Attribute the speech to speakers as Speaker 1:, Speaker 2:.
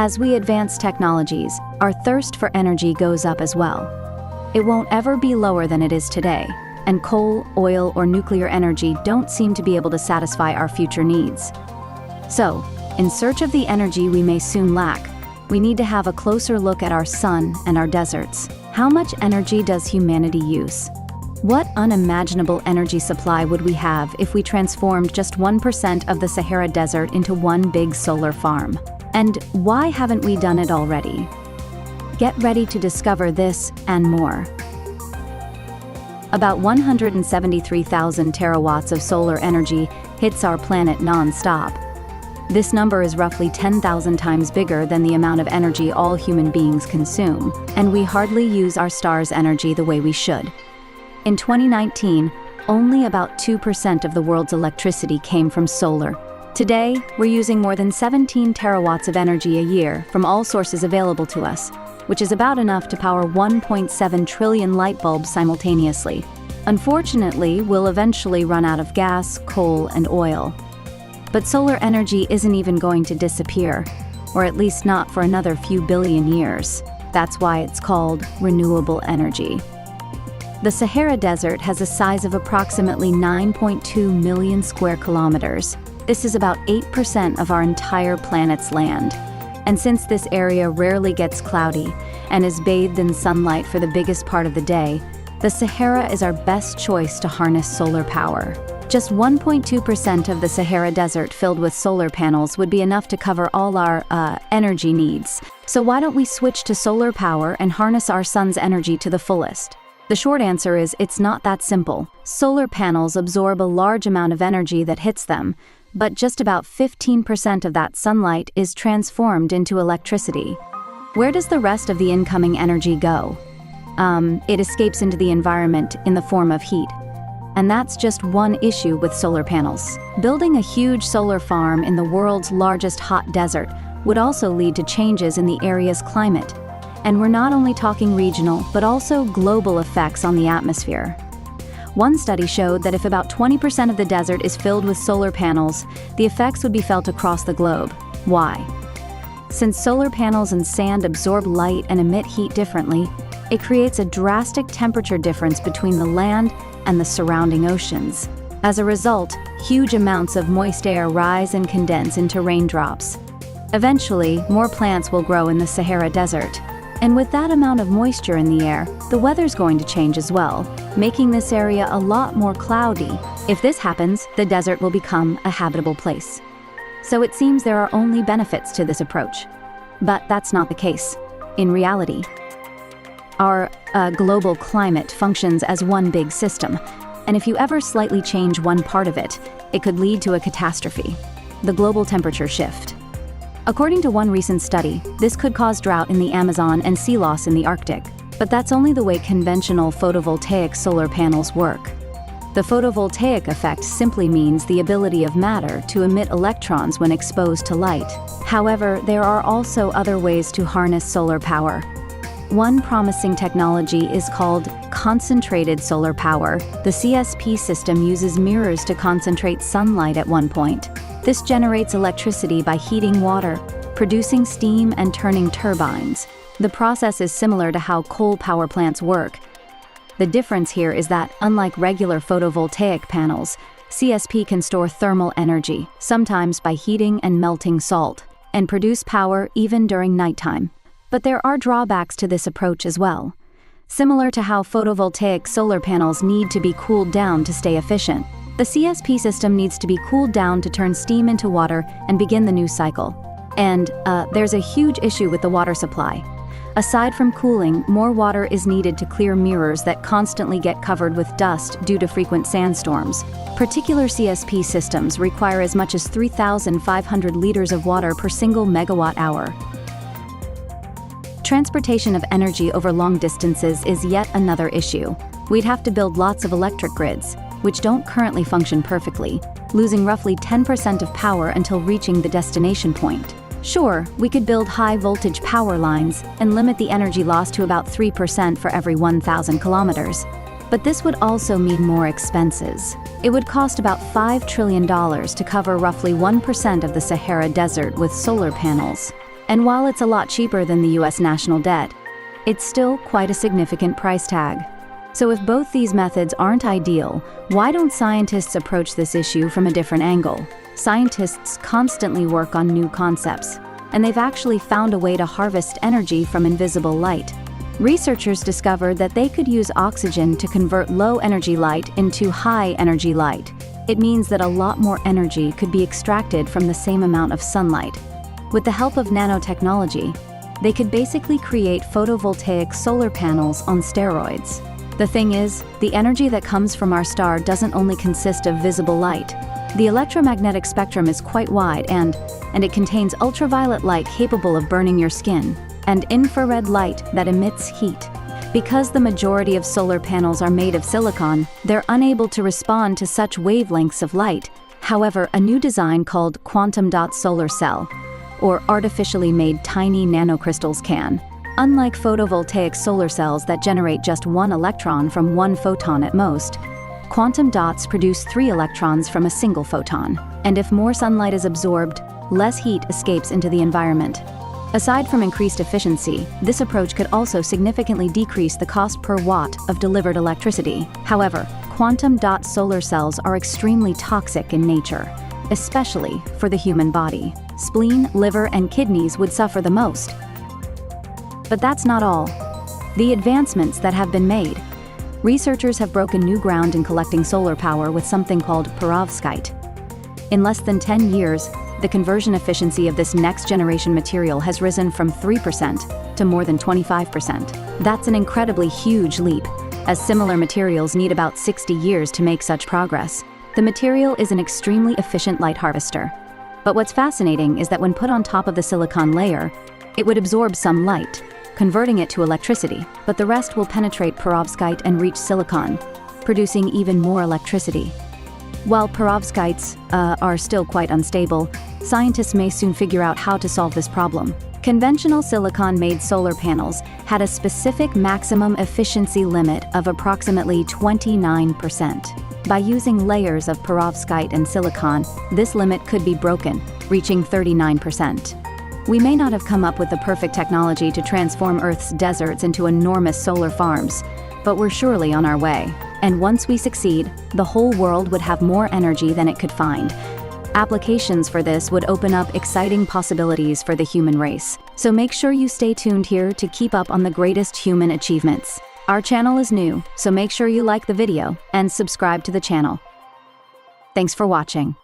Speaker 1: As we advance technologies, our thirst for energy goes up as well. It won't ever be lower than it is today, and coal, oil, or nuclear energy don't seem to be able to satisfy our future needs. So, in search of the energy we may soon lack, we need to have a closer look at our sun and our deserts. How much energy does humanity use? What unimaginable energy supply would we have if we transformed just 1% of the Sahara Desert into one big solar farm? And why haven't we done it already? Get ready to discover this and more. About 173,000 terawatts of solar energy hits our planet non-stop. This number is roughly 10,000 times bigger than the amount of energy all human beings consume, and we hardly use our star's energy the way we should. In 2019, only about 2% of the world's electricity came from solar. Today, we're using more than 17 terawatts of energy a year from all sources available to us, which is about enough to power 1.7 trillion light bulbs simultaneously. Unfortunately, we'll eventually run out of gas, coal, and oil. But solar energy isn't even going to disappear, or at least not for another few billion years. That's why it's called renewable energy. The Sahara Desert has a size of approximately 9.2 million square kilometers. This is about 8% of our entire planet's land. And since this area rarely gets cloudy and is bathed in sunlight for the biggest part of the day, the Sahara is our best choice to harness solar power. Just 1.2% of the Sahara Desert filled with solar panels would be enough to cover all our energy needs. So why don't we switch to solar power and harness our sun's energy to the fullest? The short answer is it's not that simple. Solar panels absorb a large amount of energy that hits them, but just about 15% of that sunlight is transformed into electricity. Where does the rest of the incoming energy go? It escapes into the environment in the form of heat. And that's just one issue with solar panels. Building a huge solar farm in the world's largest hot desert would also lead to changes in the area's climate. And we're not only talking regional, but also global effects on the atmosphere. One study showed that if about 20% of the desert is filled with solar panels, the effects would be felt across the globe. Why? Since solar panels and sand absorb light and emit heat differently, it creates a drastic temperature difference between the land and the surrounding oceans. As a result, huge amounts of moist air rise and condense into raindrops. Eventually, more plants will grow in the Sahara Desert. And with that amount of moisture in the air, the weather's going to change as well, making this area a lot more cloudy. If this happens, the desert will become a habitable place. So it seems there are only benefits to this approach. But that's not the case. In reality, our global climate functions as one big system, and if you ever slightly change one part of it, it could lead to a catastrophe: the global temperature shift. According to one recent study, this could cause drought in the Amazon and sea loss in the Arctic. But that's only the way conventional photovoltaic solar panels work. The photovoltaic effect simply means the ability of matter to emit electrons when exposed to light. However, there are also other ways to harness solar power. One promising technology is called concentrated solar power. The CSP system uses mirrors to concentrate sunlight at one point. This generates electricity by heating water, producing steam and turning turbines. The process is similar to how coal power plants work. The difference here is that, unlike regular photovoltaic panels, CSP can store thermal energy, sometimes by heating and melting salt, and produce power even during nighttime. But there are drawbacks to this approach as well. Similar to how photovoltaic solar panels need to be cooled down to stay efficient, the CSP system needs to be cooled down to turn steam into water and begin the new cycle. And there's a huge issue with the water supply. Aside from cooling, more water is needed to clear mirrors that constantly get covered with dust due to frequent sandstorms. Particular CSP systems require as much as 3,500 liters of water per single megawatt hour. Transportation of energy over long distances is yet another issue. We'd have to build lots of electric grids, which don't currently function perfectly, losing roughly 10% of power until reaching the destination point. Sure, we could build high-voltage power lines and limit the energy loss to about 3% for every 1,000 kilometers. But this would also mean more expenses. It would cost about $5 trillion to cover roughly 1% of the Sahara Desert with solar panels. And while it's a lot cheaper than the US national debt, it's still quite a significant price tag. So if both these methods aren't ideal, why don't scientists approach this issue from a different angle? Scientists constantly work on new concepts, and they've actually found a way to harvest energy from invisible light. Researchers discovered that they could use oxygen to convert low-energy light into high-energy light. It means that a lot more energy could be extracted from the same amount of sunlight. With the help of nanotechnology, they could basically create photovoltaic solar panels on steroids. The thing is, the energy that comes from our star doesn't only consist of visible light. The electromagnetic spectrum is quite wide and it contains ultraviolet light capable of burning your skin, and infrared light that emits heat. Because the majority of solar panels are made of silicon, they're unable to respond to such wavelengths of light. However, a new design called quantum dot solar cell, or artificially made tiny nanocrystals can. Unlike photovoltaic solar cells that generate just one electron from one photon at most, quantum dots produce 3 electrons from a single photon. And if more sunlight is absorbed, less heat escapes into the environment. Aside from increased efficiency, this approach could also significantly decrease the cost per watt of delivered electricity. However, quantum dot solar cells are extremely toxic in nature, especially for the human body. Spleen, liver, and kidneys would suffer the most. But that's not all. The advancements that have been made. Researchers have broken new ground in collecting solar power with something called perovskite. In less than 10 years, the conversion efficiency of this next-generation material has risen from 3% to more than 25%. That's an incredibly huge leap, as similar materials need about 60 years to make such progress. The material is an extremely efficient light harvester. But what's fascinating is that when put on top of the silicon layer, it would absorb some light, converting it to electricity, but the rest will penetrate perovskite and reach silicon, producing even more electricity. While perovskites are still quite unstable, scientists may soon figure out how to solve this problem. Conventional silicon-made solar panels had a specific maximum efficiency limit of approximately 29%. By using layers of perovskite and silicon, this limit could be broken, reaching 39%. We may not have come up with the perfect technology to transform Earth's deserts into enormous solar farms, but we're surely on our way. And once we succeed, the whole world would have more energy than it could find. Applications for this would open up exciting possibilities for the human race. So make sure you stay tuned here to keep up on the greatest human achievements. Our channel is new, so make sure you like the video and subscribe to the channel. Thanks for watching.